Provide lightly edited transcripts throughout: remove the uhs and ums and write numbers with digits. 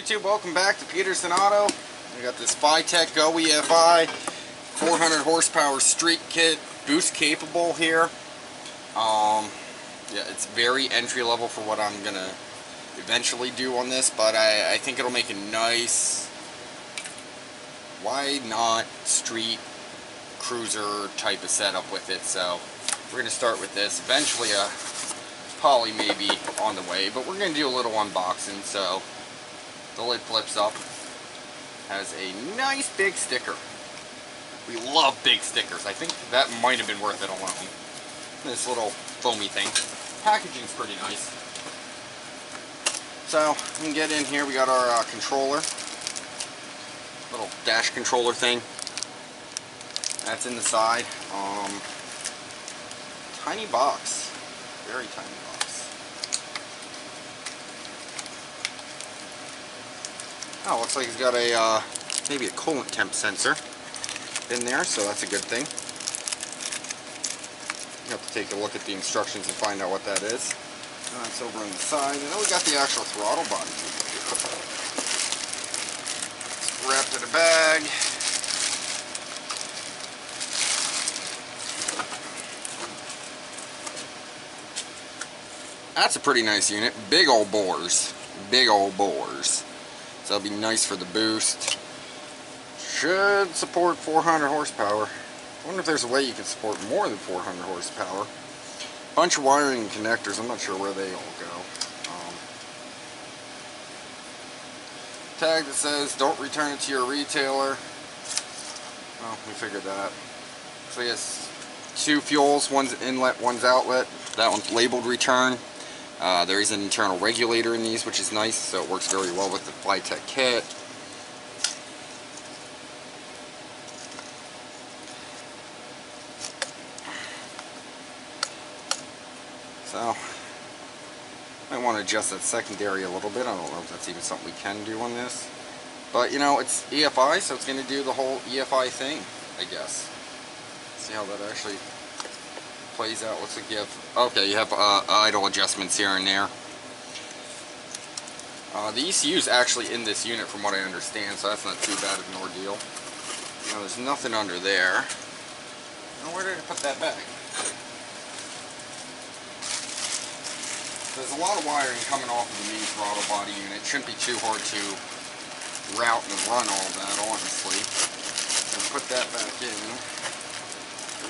YouTube? Welcome back to Peterson Auto. We got this Fitech Efi 400 horsepower street kit, boost capable here. Yeah, it's very entry level for what I'm gonna eventually do on this, but I think it'll make a nice, why not, street cruiser type of setup with it. So we're gonna start with this. Eventually a poly may be on the way, but we're gonna do a little unboxing. So the lid flips up, has a nice big sticker. We love big stickers. I think that might have been worth it alone. This little foamy thing. Packaging's pretty nice. So we can get in here. We got our controller, little dash controller thing. That's in the side. Tiny box, very tiny box. Oh, looks like it's got a maybe a coolant temp sensor in there, so that's a good thing. You have to take a look at the instructions and find out what that is. That's over on the side, and then we got the actual throttle body. It's wrapped in a bag. That's a pretty nice unit. Big old bores. Big old bores. So that'll be nice for the boost. Should support 400 horsepower. I wonder if there's a way you can support more than 400 horsepower. Bunch of wiring and connectors. I'm not sure where they all go. Tag that says don't return it to your retailer. Well, we figured that. So yes, two fuels. One's inlet, one's outlet. That one's labeled return. There is an internal regulator in these, which is nice, so it works very well with the Fitech kit. So, might want to adjust that secondary a little bit. I don't know if that's even something we can do on this. But, you know, it's EFI, so it's going to do the whole EFI thing, I guess. See how that actually plays out. Looks like you have, okay, you have idle adjustments here and there. The ECU is actually in this unit from what I understand, so that's not too bad of an ordeal. Now, there's nothing under there. Now, where did I put that bag? There's a lot of wiring coming off of the main throttle body unit. It shouldn't be too hard to route and run all of that, honestly. And put that back in.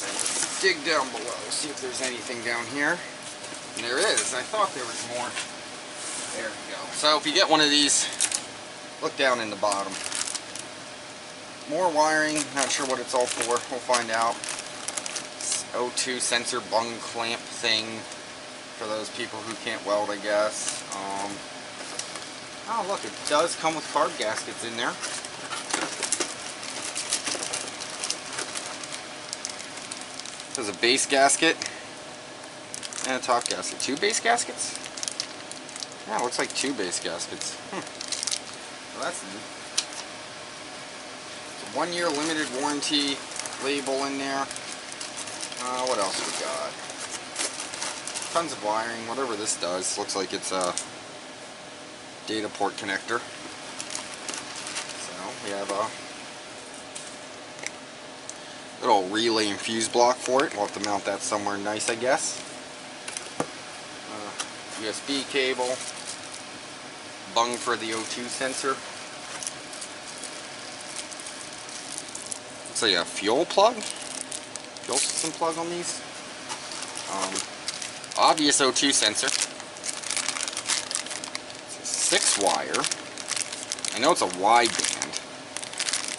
And dig down below, see if there's anything down here. And there is. I thought there was more. There we go. So if you get one of these, look down in the bottom. More wiring. Not sure what it's all for. We'll find out. O2 sensor bung clamp thing for those people who can't weld, I guess. Oh look, it does come with carb gaskets in there. There's a base gasket and a top gasket. Two base gaskets? Yeah, it looks like two base gaskets. Well, that's neat. It's a 1-year limited warranty label in there. What else we got? Tons of wiring. Whatever this does, looks like it's a data port connector. So we have a little relay and fuse block for it. We'll have to mount that somewhere nice, I guess. USB cable. Bung for the O2 sensor. Looks like a fuel plug. Fuel system plug on these. Obvious O2 sensor. It's a 6-wire. I know it's a wideband.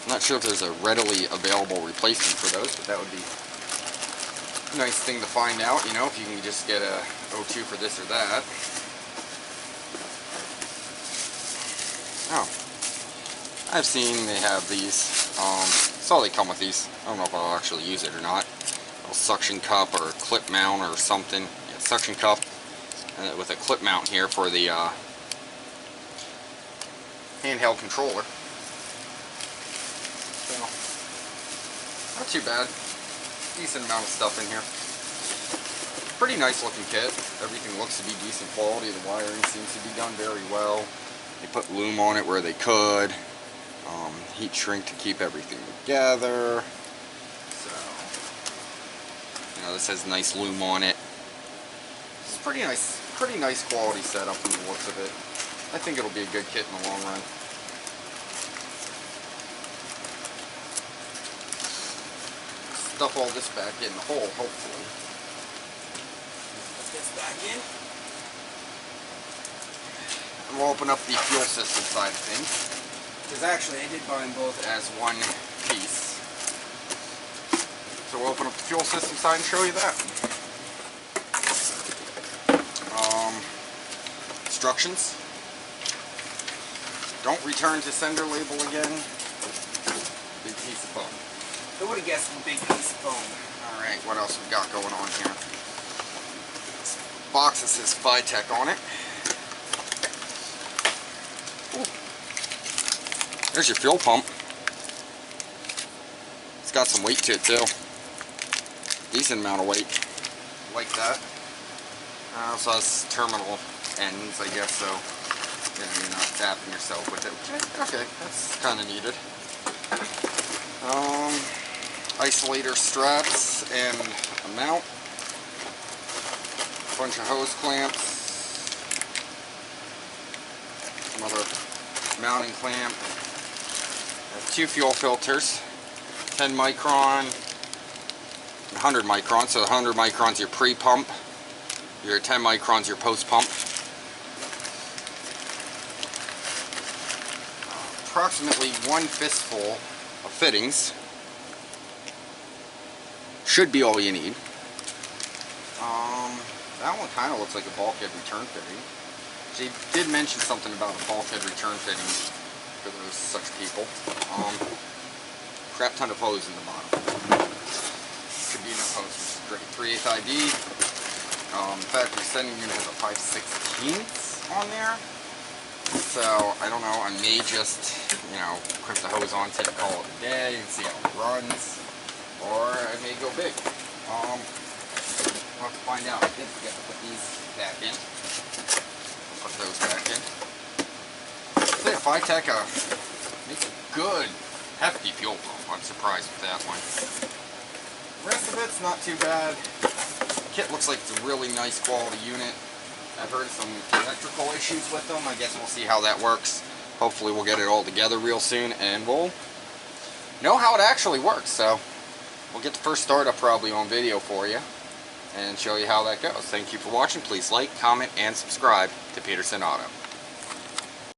I'm not sure if there's a readily available replacement for those, but that would be a nice thing to find out, you know, if you can just get a O2 for this or that. Oh. I've seen they have these. So they come with these. I don't know if I'll actually use it or not. A little suction cup or a clip mount or something. Yeah, suction cup with a clip mount here for the handheld controller. So, not too bad. Decent amount of stuff in here. Pretty nice looking kit. Everything looks to be decent quality. The wiring seems to be done very well. They put loom on it where they could. Heat shrink to keep everything together. So, you know, this has nice loom on it. It's pretty nice quality setup from the looks of it. I think it'll be a good kit in the long run. Stuff all this back in the hole, hopefully. Put this back in. And we'll open up the fuel system side of things. Because actually I did buy them both as one piece. So we'll open up the fuel system side and show you that. Instructions. Don't return to sender label again. Big piece of foam. Who would have guessed a big piece of foam? Alright, what else we got going on here? This box that says Fitech on it. Ooh. There's your fuel pump. It's got some weight to it too. Decent amount of weight. Like that. Also has terminal ends, I guess, so you know, you're not tapping yourself with it. Okay, that's kind of needed. Isolator straps and a mount. A bunch of hose clamps. Some other mounting clamp. 2 fuel filters. 10 micron, 100 micron. So 100 microns your pre-pump. Your 10 microns your post-pump. Approximately 1 fistful of fittings. Should be all you need. That one kind of looks like a bulkhead return fitting. She did mention something about a bulkhead return fitting for those such people. Crap ton of hose in the bottom. Could be enough hose, which is great. 3/8 ID. In fact, the sending unit has a 5/16 on there. So, I don't know, I may just, you know, crimp the hose on, take a call it a day and see how it runs. Or I may go big. We'll have to find out. I did forget to put these back in. We'll put those back in. So yeah, Fitech makes a good, hefty fuel pump. I'm surprised with that one. The rest of it's not too bad. The kit looks like it's a really nice quality unit. I've heard some electrical issues with them. I guess we'll see how that works. Hopefully we'll get it all together real soon and we'll know how it actually works. So we'll get the first startup probably on video for you and show you how that goes. Thank you for watching. Please like, comment, and subscribe to Peterson Auto.